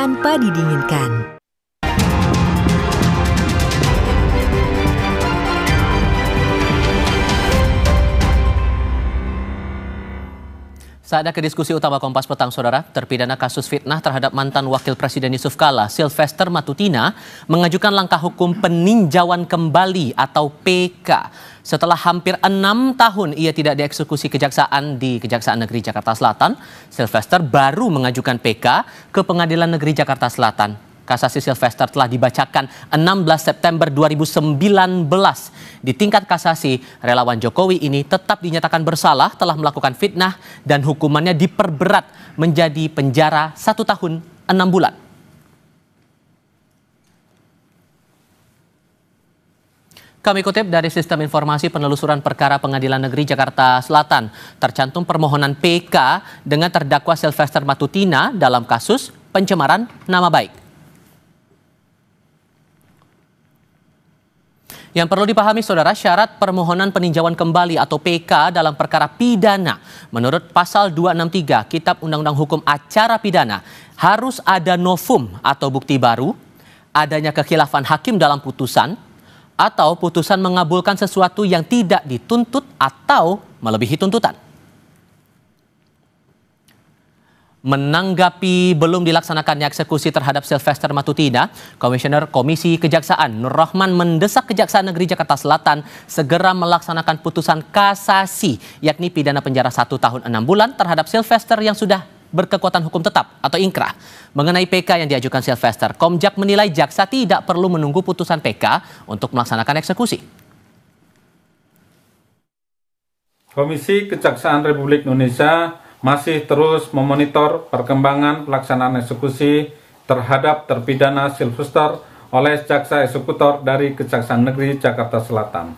tanpa didinginkan. Saatnya ke diskusi utama Kompas Petang, Saudara. Terpidana kasus fitnah terhadap mantan Wakil Presiden Yusuf Kala, Sylvester Matutina, mengajukan langkah hukum peninjauan kembali atau PK. Setelah hampir 6 tahun ia tidak dieksekusi kejaksaan di Kejaksaan Negeri Jakarta Selatan, Sylvester baru mengajukan PK ke Pengadilan Negeri Jakarta Selatan. Kasasi Sylvester telah dibacakan 16 September 2019. Di tingkat kasasi, relawan Jokowi ini tetap dinyatakan bersalah telah melakukan fitnah dan hukumannya diperberat menjadi penjara 1 tahun 6 bulan. Kami kutip dari Sistem Informasi Penelusuran Perkara Pengadilan Negeri Jakarta Selatan. Tercantum permohonan PK dengan terdakwa Sylvester Matutina dalam kasus pencemaran nama baik. Yang perlu dipahami, Saudara, syarat permohonan peninjauan kembali atau PK dalam perkara pidana menurut pasal 263 Kitab Undang-Undang Hukum Acara Pidana harus ada novum atau bukti baru, adanya kekhilafan hakim dalam putusan, atau putusan mengabulkan sesuatu yang tidak dituntut atau melebihi tuntutan. Menanggapi belum dilaksanakannya eksekusi terhadap Sylvester Matutina, Komisioner Komisi Kejaksaan Nur Rahman mendesak Kejaksaan Negeri Jakarta Selatan segera melaksanakan putusan kasasi, yakni pidana penjara 1 tahun 6 bulan terhadap Sylvester yang sudah berkekuatan hukum tetap atau inkrah. Mengenai PK yang diajukan Sylvester, Komjak menilai jaksa tidak perlu menunggu putusan PK untuk melaksanakan eksekusi. Komisi Kejaksaan Republik Indonesia masih terus memonitor perkembangan pelaksanaan eksekusi terhadap terpidana Sylvester oleh jaksa eksekutor dari Kejaksaan Negeri Jakarta Selatan.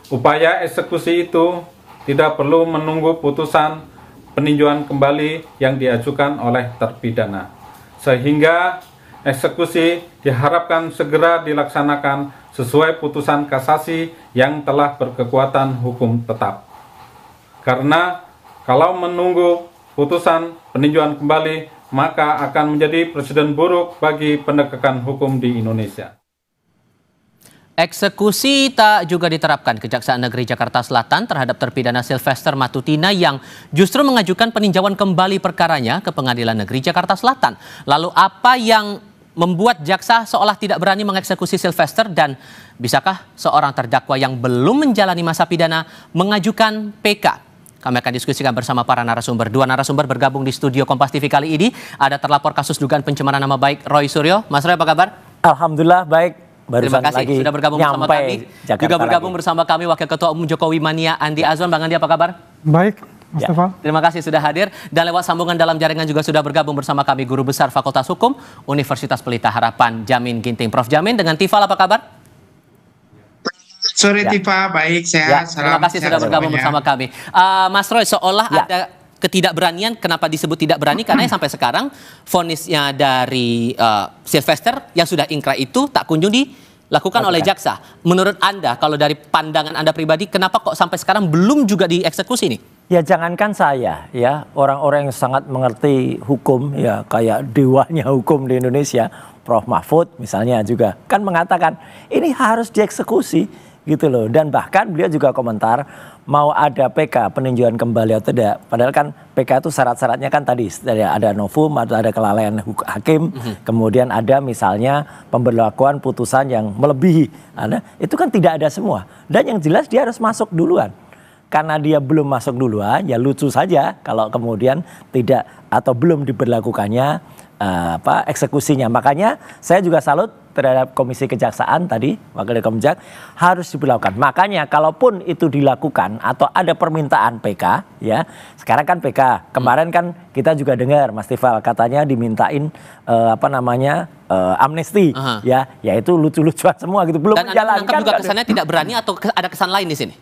Upaya eksekusi itu tidak perlu menunggu putusan peninjauan kembali yang diajukan oleh terpidana, sehingga eksekusi diharapkan segera dilaksanakan sesuai putusan kasasi yang telah berkekuatan hukum tetap. Karena kalau menunggu putusan peninjauan kembali, maka akan menjadi presiden buruk bagi penegakan hukum di Indonesia. Eksekusi tak juga diterapkan Kejaksaan Negeri Jakarta Selatan terhadap terpidana Sylvester Matutina yang justru mengajukan peninjauan kembali perkaranya ke Pengadilan Negeri Jakarta Selatan. Lalu apa yang membuat jaksa seolah tidak berani mengeksekusi Sylvester, dan bisakah seorang terdakwa yang belum menjalani masa pidana mengajukan PK? Kami akan diskusikan bersama para narasumber. 2 narasumber bergabung di studio Kompas TV kali ini. Ada terlapor kasus dugaan pencemaran nama baik Roy Suryo. Mas Roy, apa kabar? Alhamdulillah baik. Terima kasih sudah bergabung bersama kami. Juga bergabung bersama kami Wakil Ketua Umum Jokowi Mania Andi Azwan. Bang Andi, apa kabar? Baik, Mas Tefal. Terima kasih sudah hadir. Dan lewat sambungan dalam jaringan juga sudah bergabung bersama kami Guru Besar Fakultas Hukum Universitas Pelita Harapan, Jamin Ginting. Prof Jamin, dengan Tifal apa kabar? Sore Tifa, baik, sehat. Terima kasih sudah bergabung bersama kami. Mas Roy, seolah ada ketidakberanian. Kenapa disebut tidak berani? Karena sampai sekarang vonisnya dari Sylvester yang sudah inkrah itu tak kunjung dilakukan oleh jaksa. Menurut Anda, kalau dari pandangan Anda pribadi, kenapa kok sampai sekarang belum juga dieksekusi nih? Ya jangankan saya, ya orang-orang yang sangat mengerti hukum, ya kayak dewanya hukum di Indonesia, Prof Mahfud misalnya juga kan mengatakan ini harus dieksekusi. Gitu loh, dan bahkan beliau juga komentar mau ada PK peninjauan kembali atau tidak, padahal kan PK itu syarat-syaratnya kan tadi ada novum atau ada kelalaian hakim, kemudian ada misalnya pemberlakuan putusan yang melebihi, itu kan tidak ada semua, dan yang jelas dia harus masuk duluan. Karena dia belum masuk duluan, ya lucu saja kalau kemudian tidak atau belum diberlakukannya eksekusinya. Makanya saya juga salut terhadap Komisi Kejaksaan tadi, Wakil Komjak, harus diberlakukan. Makanya kalaupun itu dilakukan atau ada permintaan PK, ya sekarang kan PK, kemarin kan kita juga dengar Mas Tifal katanya dimintain amnesti, ya itu lucu-lucuan semua gitu, belum menjalankan. Dan juga kesannya tidak berani atau ada kesan lain di sini?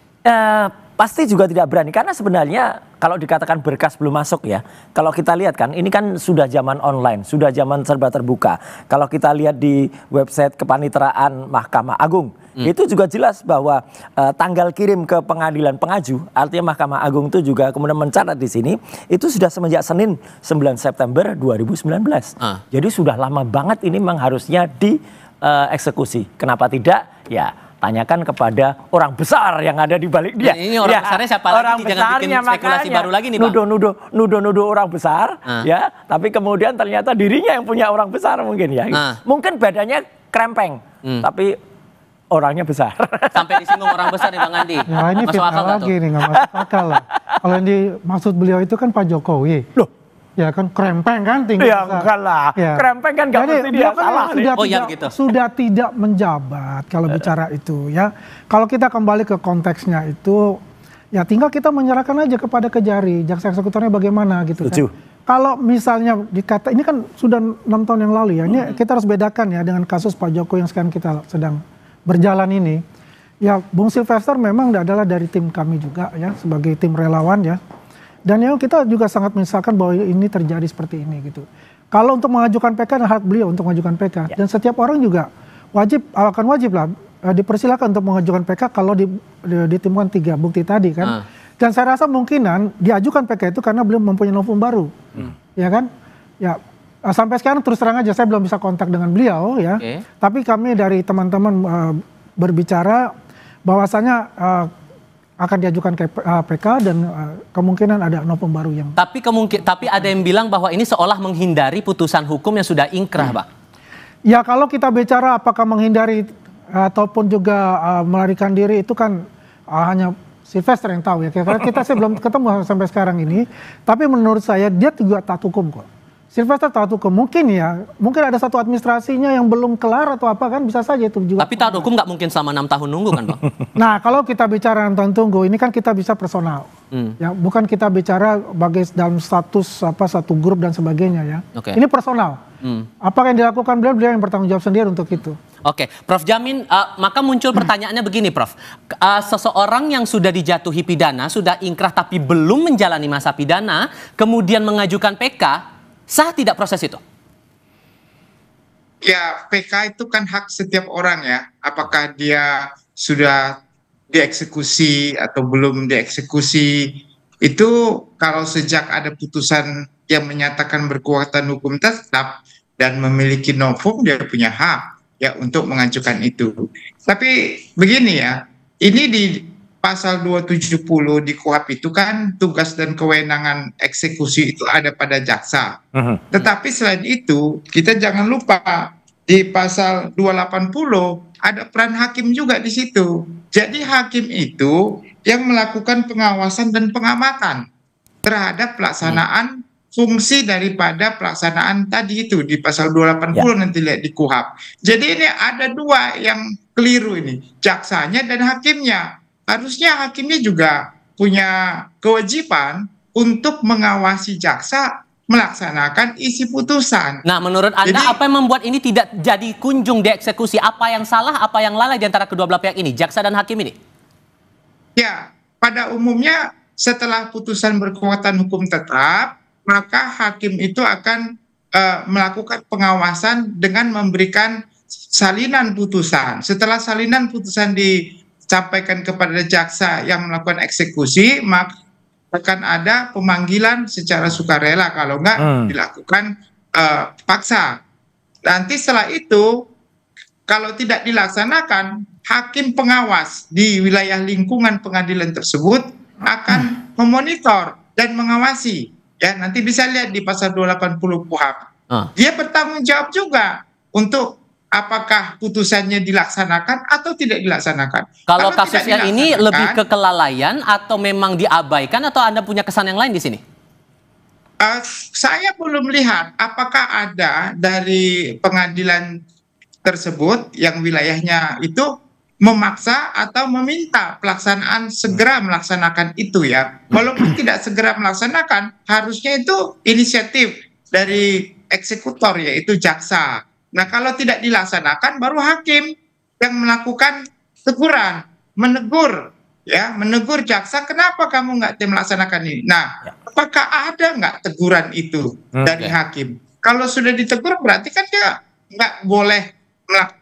Pasti juga tidak berani, karena sebenarnya kalau dikatakan berkas belum masuk ya, kalau kita lihat kan ini kan sudah zaman online, sudah zaman serba terbuka. Kalau kita lihat di website Kepaniteraan Mahkamah Agung, Itu juga jelas bahwa tanggal kirim ke pengadilan pengaju, artinya Mahkamah Agung itu juga kemudian mencatat di sini, itu sudah semenjak Senin 9 September 2019. Jadi sudah lama banget ini memang harusnya dieksekusi. Kenapa tidak? Ya, tanyakan kepada orang besar yang ada di balik dia. Ini orang besarnya siapa lagi? Orang Jangan bikin spekulasi baru lagi nih, Bang. Nuduh orang besar, ya. Tapi kemudian ternyata dirinya yang punya orang besar mungkin ya. Mungkin badannya krempeng, tapi orangnya besar. Sampai disinggung orang besar nih Bang Andi. Ya ini fitnah lagi nih, nggak masuk akal lah. Kalau yang dimaksud beliau itu kan Pak Jokowi. Loh, ya kan krempeng kan tinggi. Ya enggak lah. Ya. Krempeng kan nggak mesti dia salah. Sudah tidak menjabat kalau bicara itu ya. Kalau kita kembali ke konteksnya itu, ya tinggal kita menyerahkan aja kepada Kejari, jaksa eksekutornya bagaimana gitu kan. Kalau misalnya dikata, ini kan sudah 6 tahun yang lalu ya, ini kita harus bedakan ya dengan kasus Pak Jokowi yang sekarang kita sedang berjalan ini. Ya Bung Sylvester memang adalah dari tim kami juga ya, sebagai tim relawan ya. Dan yang kita juga sangat menyesalkan bahwa ini terjadi seperti ini gitu. Kalau untuk mengajukan PK, hak beliau untuk mengajukan PK. Dan setiap orang juga akan wajib lah dipersilakan untuk mengajukan PK kalau ditemukan 3 bukti tadi kan. Dan saya rasa mungkinan diajukan PK itu karena beliau mempunyai novum baru. Ya kan? Ya sampai sekarang terus terang aja saya belum bisa kontak dengan beliau ya. Tapi kami dari teman-teman berbicara bahwasanya akan diajukan ke PK dan kemungkinan ada novum baru yang. Tapi ada yang bilang bahwa ini seolah menghindari putusan hukum yang sudah ingkrah, Pak. Ya kalau kita bicara apakah menghindari ataupun juga melarikan diri itu kan hanya Sylvester yang tahu ya. Karena kita sih belum ketemu sampai sekarang ini. Tapi menurut saya dia juga taat hukum kok. Sylvester taat hukum, mungkin ada satu administrasinya yang belum kelar atau apa kan, bisa saja itu juga. Tapi taat hukum nggak mungkin selama 6 tahun nunggu kan Bang? Nah kalau kita bicara 6 tahun tunggu, ini kan kita bisa personal. Ya, bukan kita bicara dalam status satu grup dan sebagainya ya. Ini personal. Apa yang dilakukan beliau yang bertanggung jawab sendiri untuk itu. Oke, Prof Jamin, maka muncul pertanyaannya begini Prof. Seseorang yang sudah dijatuhi pidana, sudah ingkrah tapi belum menjalani masa pidana, kemudian mengajukan PK, sah tidak proses itu? Ya, PK itu kan hak setiap orang ya. Apakah dia sudah dieksekusi atau belum dieksekusi. Itu kalau sejak ada putusan yang menyatakan berkekuatan hukum tetap dan memiliki novum, dia punya hak ya untuk mengajukan itu. Tapi begini ya, ini di Pasal 270 di KUHP itu kan tugas dan kewenangan eksekusi itu ada pada jaksa. Tetapi selain itu, kita jangan lupa di pasal 280 ada peran hakim juga di situ. Jadi hakim itu yang melakukan pengawasan dan pengamatan terhadap pelaksanaan fungsi daripada pelaksanaan tadi itu di pasal 280 nanti lihat di KUHP. Jadi ini ada dua yang keliru ini, jaksanya dan hakimnya. Harusnya hakimnya juga punya kewajiban untuk mengawasi jaksa melaksanakan isi putusan. Nah, menurut Anda apa yang membuat ini tidak jadi kunjung dieksekusi? Apa yang salah, apa yang lalai di antara kedua belah pihak ini, jaksa dan hakim ini? Ya, pada umumnya setelah putusan berkekuatan hukum tetap, maka hakim itu akan melakukan pengawasan dengan memberikan salinan putusan. Setelah salinan putusan disampaikan kepada jaksa yang melakukan eksekusi, maka akan ada pemanggilan secara sukarela, kalau enggak dilakukan paksa. Nanti setelah itu, kalau tidak dilaksanakan, hakim pengawas di wilayah lingkungan pengadilan tersebut akan memonitor dan mengawasi. Ya, nanti bisa lihat di pasal 280 KUHP. Dia bertanggung jawab juga untuk apakah putusannya dilaksanakan atau tidak dilaksanakan. Kalau kasusnya ini lebih ke kelalaian atau memang diabaikan, atau Anda punya kesan yang lain di sini? Saya belum melihat apakah ada dari pengadilan tersebut yang wilayahnya itu memaksa atau meminta pelaksanaan segera melaksanakan itu ya. Walaupun tidak segera melaksanakan, harusnya itu inisiatif dari eksekutor yaitu jaksa. Nah, kalau tidak dilaksanakan, baru hakim yang melakukan teguran, menegur jaksa, kenapa kamu nggak melaksanakan ini? Nah, apakah ada nggak teguran itu dari hakim? Kalau sudah ditegur, berarti kan dia nggak boleh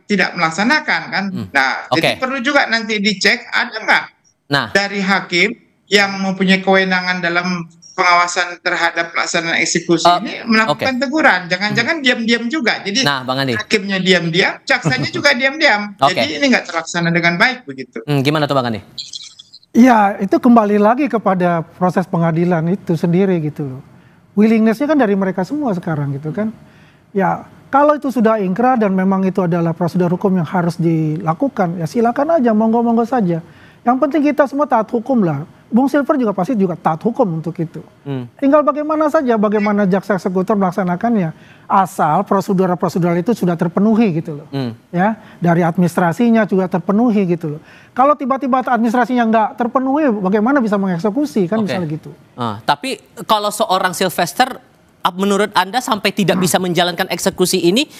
tidak melaksanakan kan. Nah, jadi perlu juga nanti dicek ada nggak dari hakim yang mempunyai kewenangan dalam pengawasan terhadap pelaksanaan eksekusi ini melakukan teguran. Jangan-jangan diam-diam juga. Jadi Bang Andi, hakimnya diam-diam, jaksanya juga diam-diam. Jadi ini nggak terlaksana dengan baik begitu. Gimana tuh Bang Andi? Ya, itu kembali lagi kepada proses pengadilan itu sendiri gitu loh. Willingness-nya kan dari mereka semua sekarang gitu kan. Ya, kalau itu sudah ingkrah dan memang itu adalah prosedur hukum yang harus dilakukan, ya silakan aja, monggo-monggo saja. Yang penting kita semua taat hukum lah. Bung Silver juga pasti juga taat hukum untuk itu. Tinggal bagaimana saja, bagaimana jaksa eksekutor melaksanakannya. Asal prosedur-prosedur itu sudah terpenuhi gitu loh. Ya, dari administrasinya juga terpenuhi gitu loh. Kalau tiba-tiba administrasinya nggak terpenuhi, bagaimana bisa mengeksekusi kan misalnya gitu. Tapi kalau seorang Sylvester, menurut Anda sampai tidak bisa menjalankan eksekusi ini,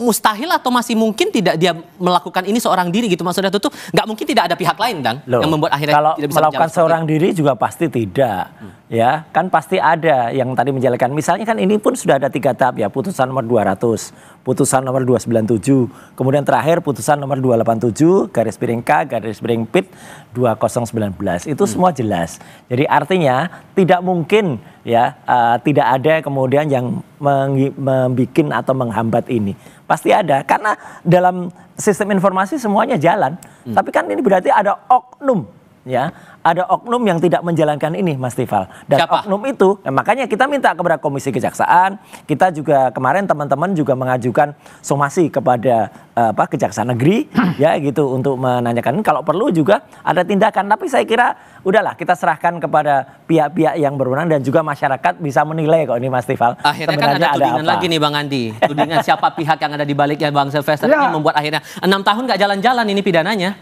mustahil atau masih mungkin tidak dia melakukan ini seorang diri gitu? Maksudnya itu tuh nggak mungkin tidak ada pihak lain kan yang membuat akhirnya kalau tidak bisa melakukan seorang diri juga pasti tidak. Ya kan pasti ada yang tadi menjalankan. Misalnya kan ini pun sudah ada 3 tahap ya, putusan nomor 200, putusan nomor 297, kemudian terakhir putusan nomor 287 garis miring K garis miring PIT 2019. Itu semua jelas. Jadi artinya tidak mungkin ya tidak ada kemudian yang membikin atau menghambat ini. Pasti ada karena dalam sistem informasi semuanya jalan. Tapi kan ini berarti ada oknum ya. Ada oknum yang tidak menjalankan ini, Mas Tifal. Dan siapa? Oknum itu, makanya kita minta kepada Komisi Kejaksaan. Kita juga kemarin teman-teman juga mengajukan somasi kepada Kejaksaan Negeri, ya gitu untuk menanyakan. Kalau perlu juga ada tindakan. Tapi saya kira udahlah kita serahkan kepada pihak-pihak yang berwenang dan juga masyarakat bisa menilai kok ini, Mas Tifal. Akhirnya kan ada tudingan lagi nih Bang Andi. Tudingan siapa pihak yang ada di baliknya Bang Sylvester ini membuat akhirnya 6 tahun nggak jalan-jalan ini pidananya.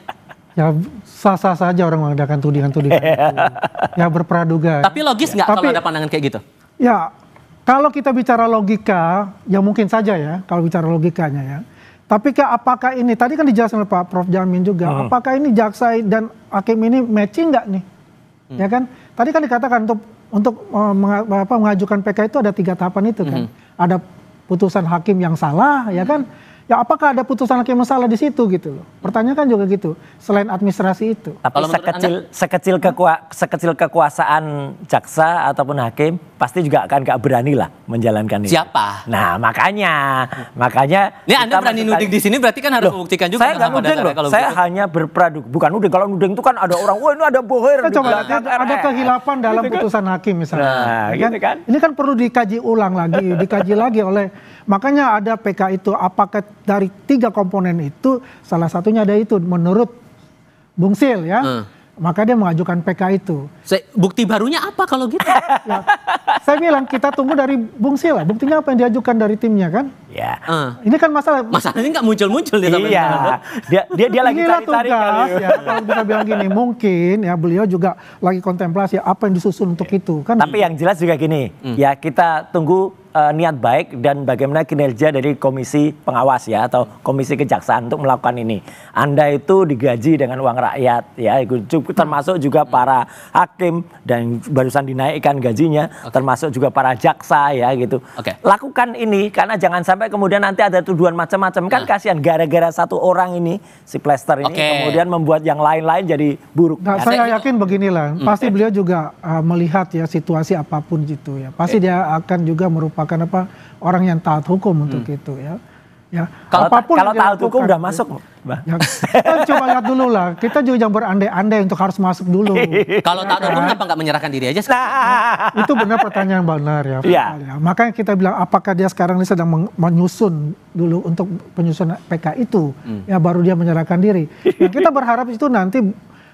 Ya sah-sah saja orang mengadakan tudingan-tudingan itu. Ya berpraduga. Tapi logis nggak kalau ada pandangan kayak gitu? Ya kalau kita bicara logika, ya mungkin saja ya kalau bicara logikanya ya. Tapi apakah ini, tadi kan dijelaskan oleh Pak Prof Jamin juga, apakah ini jaksa dan hakim ini matching nggak nih? Ya kan? Tadi kan dikatakan untuk mengajukan PK itu ada 3 tahapan itu kan. Ada putusan hakim yang salah, ya kan? Ya apakah ada putusan hakim yang salah di situ gitu loh. Pertanyaan kan juga gitu, selain administrasi itu. Tapi sekecil kekuasaan jaksa ataupun hakim pasti juga akan gak berani lah menjalankan itu. Siapa? Nah makanya. Ini Anda berani nuding di sini berarti kan harus membuktikan juga. Saya nggak nuding loh, saya hanya berpraduga. Bukan nuding, kalau nuding itu kan ada orang, wah ini ada bohir. Coba ada kehilapan dalam putusan hakim misalnya. Nah, gitu kan? Ini kan perlu dikaji ulang lagi, dikaji lagi oleh, makanya ada PK itu, apakah dari 3 komponen itu salah satunya ada itu menurut Bung Sil ya. Maka dia mengajukan PK itu. Bukti barunya apa kalau gitu? Ya, saya bilang kita tunggu dari Bung Sil lah. Buktinya apa yang diajukan dari timnya kan? Ya. Ini kan masalahnya nggak muncul-muncul dia. Iya. Dia lagi cari-cari ya. Kalau bisa bilang gini, mungkin ya beliau juga lagi kontemplasi apa yang disusun untuk itu kan. Tapi yang jelas juga gini, ya kita tunggu niat baik dan bagaimana kinerja dari komisi pengawas ya atau komisi kejaksaan untuk melakukan ini. Anda itu digaji dengan uang rakyat ya, termasuk juga para hakim dan barusan dinaikkan gajinya, termasuk juga para jaksa ya gitu. Lakukan ini karena jangan sampai kemudian nanti ada tuduhan macam-macam kan kasihan gara-gara 1 orang ini si Plester ini kemudian membuat yang lain-lain jadi buruk. Nah, saya yakin beginilah, pasti beliau juga melihat ya situasi apapun gitu ya. Pasti dia akan juga merupakan orang yang taat hukum untuk itu ya. Ya, kalau taat hukum udah masuk, ya, kita coba lihat dulu lah. Kita juga jangan berandai-andai untuk harus masuk dulu. Kalau taat hukum kenapa nggak menyerahkan diri aja? Itu benar pertanyaan benar ya. Ya. Makanya kita bilang apakah dia sekarang ini sedang menyusun dulu untuk penyusunan PK itu, ya baru dia menyerahkan diri. Nah, kita berharap itu nanti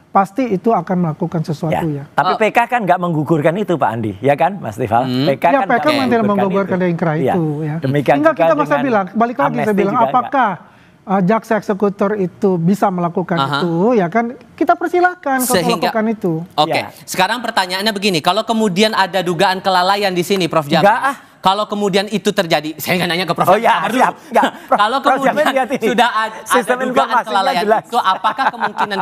pasti itu akan melakukan sesuatu ya. Tapi PK kan nggak menggugurkan itu Pak Andi, ya kan Mas Tifal? PK kan tidak menggugurkan ingkrah itu ya. Tinggal kita masa bilang, balik lagi saya bilang, apakah jaksa eksekutor itu bisa melakukan itu, ya kan? Kita persilahkan kalau melakukan itu. Sekarang pertanyaannya begini, kalau kemudian ada dugaan kelalaian di sini, Prof Jamin. Kalau kemudian itu terjadi, saya nggak nanya ke Prof. Kalau kemudian sudah ada dugaan kelalaian itu, apakah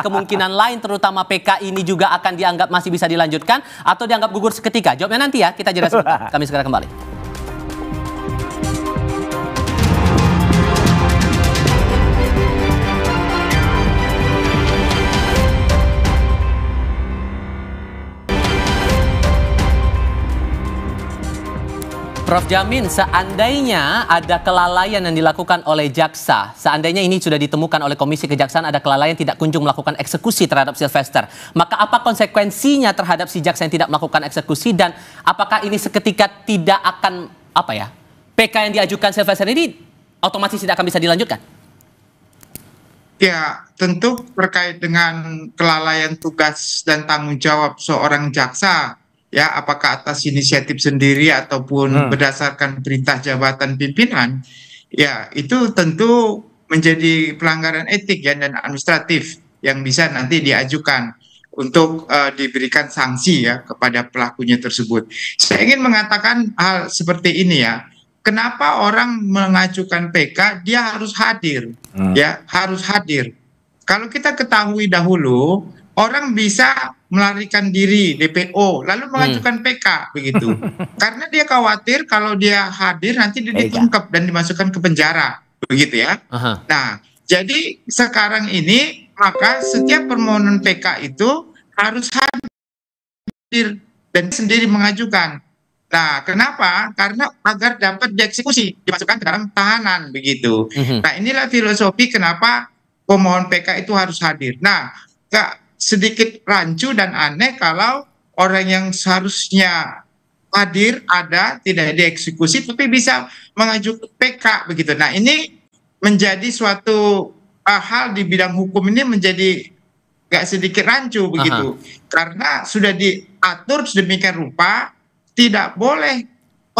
kemungkinan lain terutama PK ini juga akan dianggap masih bisa dilanjutkan atau dianggap gugur seketika? Jawabnya nanti ya, kita jeda sebentar. Kami segera kembali. Prof. Jamin, seandainya ada kelalaian yang dilakukan oleh jaksa, seandainya ini sudah ditemukan oleh Komisi Kejaksaan ada kelalaian tidak kunjung melakukan eksekusi terhadap Sylvester, maka apa konsekuensinya terhadap si jaksa yang tidak melakukan eksekusi, dan apakah ini seketika tidak akan PK yang diajukan Sylvester ini otomatis tidak akan bisa dilanjutkan? Ya, tentu terkait dengan kelalaian tugas dan tanggung jawab seorang jaksa, ya, apakah atas inisiatif sendiri ataupun berdasarkan perintah jabatan pimpinan, ya itu tentu menjadi pelanggaran etik ya dan administratif yang bisa nanti diajukan untuk diberikan sanksi ya kepada pelakunya tersebut. Saya ingin mengatakan hal seperti ini ya. Kenapa orang mengajukan PK dia harus hadir, ya harus hadir. Kalau kita ketahui dahulu, orang bisa melarikan diri DPO lalu mengajukan PK begitu, karena dia khawatir kalau dia hadir nanti dia ditangkap dan dimasukkan ke penjara begitu ya. Nah, jadi sekarang ini maka setiap permohonan PK itu harus hadir dan sendiri mengajukan. Nah, kenapa? Karena agar dapat dieksekusi, dimasukkan ke dalam tahanan begitu. Nah, inilah filosofi kenapa pemohon PK itu harus hadir. Nah, sedikit rancu dan aneh kalau orang yang seharusnya hadir ada tidak dieksekusi tapi bisa mengajukan PK begitu. Nah, ini menjadi suatu hal di bidang hukum ini menjadi gak sedikit rancu begitu. Karena sudah diatur sedemikian rupa tidak boleh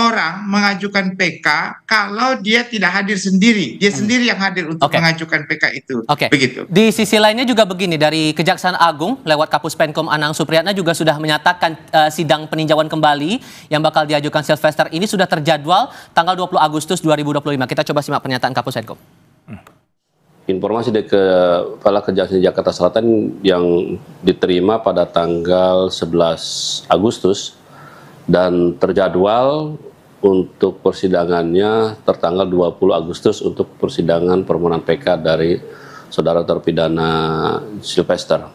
orang mengajukan PK kalau dia tidak hadir sendiri. Dia sendiri yang hadir untuk mengajukan PK itu. Begitu. Di sisi lainnya juga begini, dari Kejaksaan Agung lewat Kapus Penkum Anang Supriyatna juga sudah menyatakan sidang peninjauan kembali yang bakal diajukan Sylvester ini sudah terjadwal tanggal 20 Agustus 2025. Kita coba simak pernyataan Kapus Penkum. Informasi dari Kepala Kejaksaan Jakarta Selatan yang diterima pada tanggal 11 Agustus dan terjadwal untuk persidangannya tertanggal 20 Agustus untuk persidangan permohonan PK dari saudara terpidana Sylvester.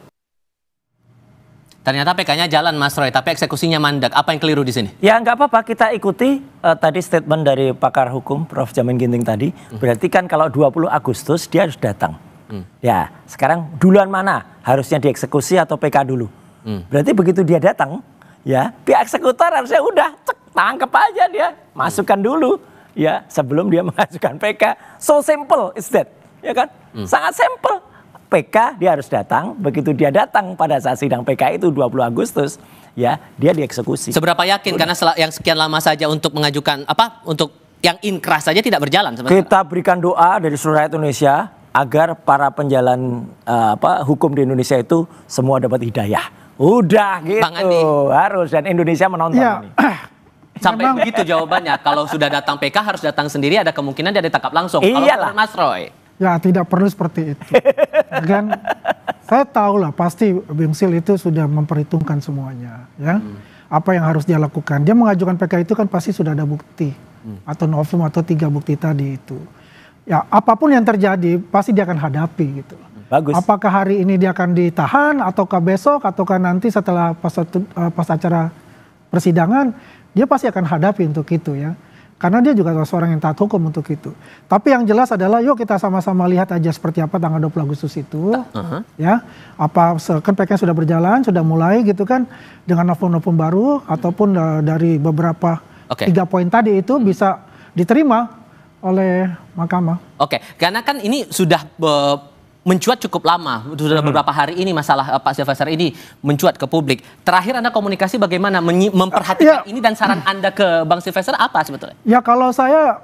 Ternyata PK-nya jalan, Mas Roy, tapi eksekusinya mandek. Apa yang keliru di sini? Ya nggak apa-apa, kita ikuti tadi statement dari pakar hukum Prof. Jamin Ginting tadi. Berarti kan kalau 20 Agustus dia harus datang. Ya, sekarang duluan mana? Harusnya dieksekusi atau PK dulu? Berarti begitu dia datang, ya pihak eksekutor harusnya udah tangkap aja dia, masukkan dulu ya sebelum dia mengajukan PK. So simple is that, ya kan? Sangat simple. PK dia harus datang, begitu dia datang pada saat sidang PK itu 20 Agustus, ya dia dieksekusi. Seberapa yakin? Karena yang sekian lama saja untuk mengajukan untuk yang inkrah saja tidak berjalan. Kita berikan doa dari seluruh rakyat Indonesia agar para penjalan hukum di Indonesia itu semua dapat hidayah. Udah gitu, harus, dan Indonesia menonton ini. Sampai begitu jawabannya. Kalau sudah datang PK harus datang sendiri, ada kemungkinan dia ditangkap langsung. Iyalah. Kalau Mas Roy. Ya tidak perlu seperti itu. Kan saya tahu lah pasti Bung Sil itu sudah memperhitungkan semuanya, ya. Apa yang harus dia lakukan? Dia mengajukan PK itu kan pasti sudah ada bukti atau novum atau 3 bukti tadi itu. Ya apapun yang terjadi pasti dia akan hadapi gitu. Bagus. Apakah hari ini dia akan ditahan ataukah besok ataukah nanti setelah pas acara persidangan dia pasti akan hadapi untuk itu ya. Karena dia juga seorang yang taat hukum untuk itu. Tapi yang jelas adalah yuk kita sama-sama lihat aja seperti apa tanggal 20 Agustus itu. Ya, kan PK sudah berjalan, sudah mulai gitu kan. Dengan novum-novum baru ataupun dari beberapa 3 poin tadi itu bisa diterima oleh mahkamah. Karena kan ini sudah mencuat cukup lama, sudah beberapa hari ini masalah Pak Sylvester ini mencuat ke publik. Terakhir Anda komunikasi bagaimana memperhatikan ini dan saran Anda ke Bang Sylvester apa sebetulnya? Ya kalau saya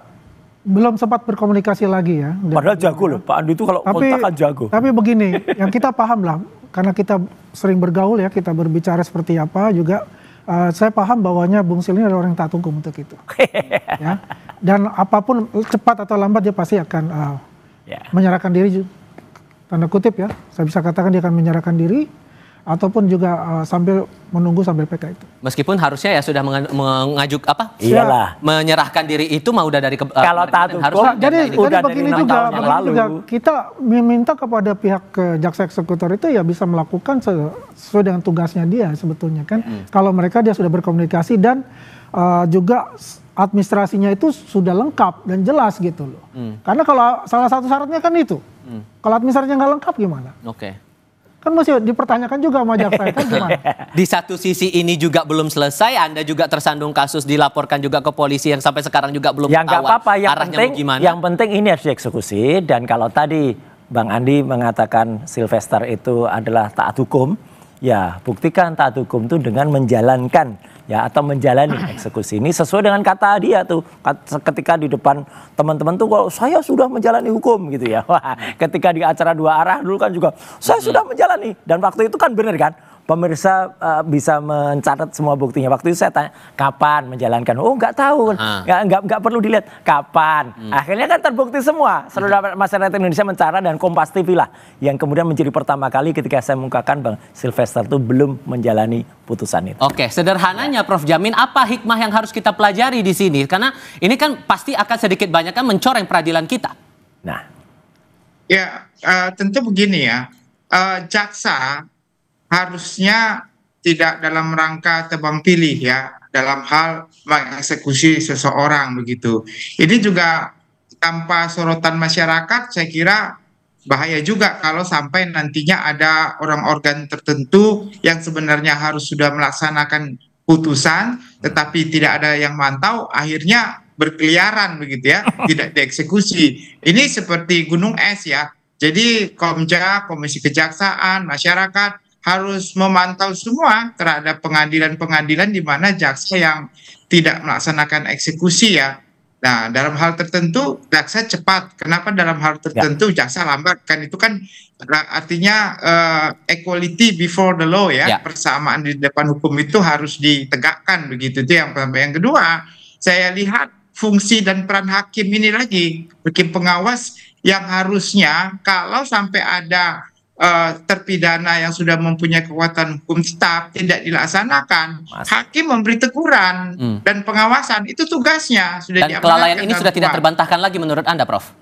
belum sempat berkomunikasi lagi ya. Padahal jago loh, Pak Andi itu kalau kontak kan jago. Tapi begini, yang kita paham lah, karena kita sering bergaul ya, kita berbicara seperti apa juga, saya paham bahwanya Bung Sil ini adalah orang yang taat hukum untuk itu. Ya. Dan apapun cepat atau lambat dia pasti akan menyerahkan diri. Tanda kutip ya, saya bisa katakan dia akan menyerahkan diri ataupun juga sambil menunggu sambil PK itu. Meskipun harusnya ya sudah mengajuk Iyalah. menyerahkan diri itu mau udah dari kalau taat hukum. Jadi begini juga kita meminta kepada pihak jaksa eksekutor itu ya bisa melakukan sesuai dengan tugasnya dia sebetulnya kan. Kalau mereka dia sudah berkomunikasi dan juga administrasinya itu sudah lengkap dan jelas gitu loh. Karena kalau salah satu syaratnya kan itu. Kalau administrasinya nggak lengkap gimana? Oke. Kan masih dipertanyakan juga sama jaksa kan gimana? Di satu sisi ini juga belum selesai, Anda juga tersandung kasus dilaporkan juga ke polisi yang sampai sekarang juga belum Ya nggak apa-apa, yang penting ini harus dieksekusi. Dan kalau tadi Bang Andi mengatakan Sylvester itu adalah taat hukum, ya buktikan taat hukum itu dengan menjalankan ya atau menjalani eksekusi ini sesuai dengan kata dia tuh ketika di depan teman-teman tuh, kalau saya sudah menjalani hukum gitu ya. Wah, ketika di acara dua arah dulu kan juga saya sudah menjalani, dan waktu itu kan benar kan, pemirsa bisa mencatat semua buktinya. Waktu itu saya tanya kapan menjalankan, oh nggak tahu, nggak perlu dilihat kapan. Akhirnya kan terbukti semua. Seluruh masyarakat Indonesia mencatat, dan Kompas TV lah yang kemudian menjadi pertama kali ketika saya mengungkapkan Bang Sylvester itu belum menjalani putusan itu. Oke, sederhananya Prof Jamin, apa hikmah yang harus kita pelajari di sini? Karena ini kan pasti akan sedikit banyak kan mencoreng peradilan kita. Nah, ya tentu begini ya, jaksa harusnya tidak dalam rangka tebang pilih ya dalam hal mengeksekusi seseorang begitu. Ini juga tanpa sorotan masyarakat, saya kira bahaya juga kalau sampai nantinya ada orang-organ tertentu yang sebenarnya harus sudah melaksanakan putusan tetapi tidak ada yang mantau, akhirnya berkeliaran begitu ya, tidak dieksekusi. Ini seperti gunung es ya. Jadi Komja, Komisi Kejaksaan, masyarakat harus memantau semua terhadap pengadilan-pengadilan di mana jaksa yang tidak melaksanakan eksekusi ya. Nah, dalam hal tertentu jaksa cepat. Kenapa dalam hal tertentu jaksa lambat? Kan itu kan artinya equality before the law ya. Persamaan di depan hukum itu harus ditegakkan begitu. Itu yang pertama. Yang kedua, saya lihat fungsi dan peran hakim ini lagi, hakim pengawas yang harusnya kalau sampai ada terpidana yang sudah mempunyai kekuatan hukum tetap tidak dilaksanakan, hakim memberi teguran dan pengawasan, itu tugasnya sudah diamanatkan. Dan kelalaian ini sudah tidak terbantahkan lagi menurut Anda, Prof?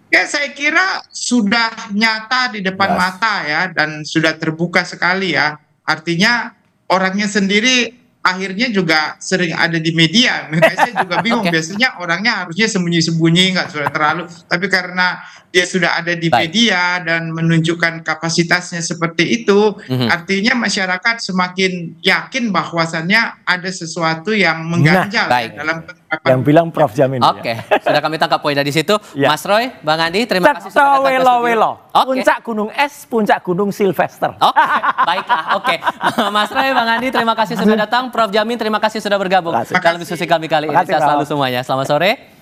Ya, saya kira sudah nyata di depan mata ya, dan sudah terbuka sekali ya. Artinya orangnya sendiri akhirnya juga sering ada di media. Makanya saya juga bingung. Biasanya orangnya harusnya sembunyi-sembunyi, nggak sudah terlalu. Tapi karena dia sudah ada di media dan menunjukkan kapasitasnya seperti itu, artinya masyarakat semakin yakin bahwasannya ada sesuatu yang mengganjal dalam penerapan. Yang bilang Prof Jamin. Oke, sudah kami tangkap poin dari situ. Mas Roy, Bang Andi, terima kasih sudah datang ke studio. Puncak gunung es, puncak gunung Sylvester. Baiklah. Oke, Mas Roy, Bang Andi, terima kasih sudah datang. Prof Jamin, terima kasih sudah bergabung dalam diskusi kami kali ini. Sehat selalu semuanya. Selamat sore.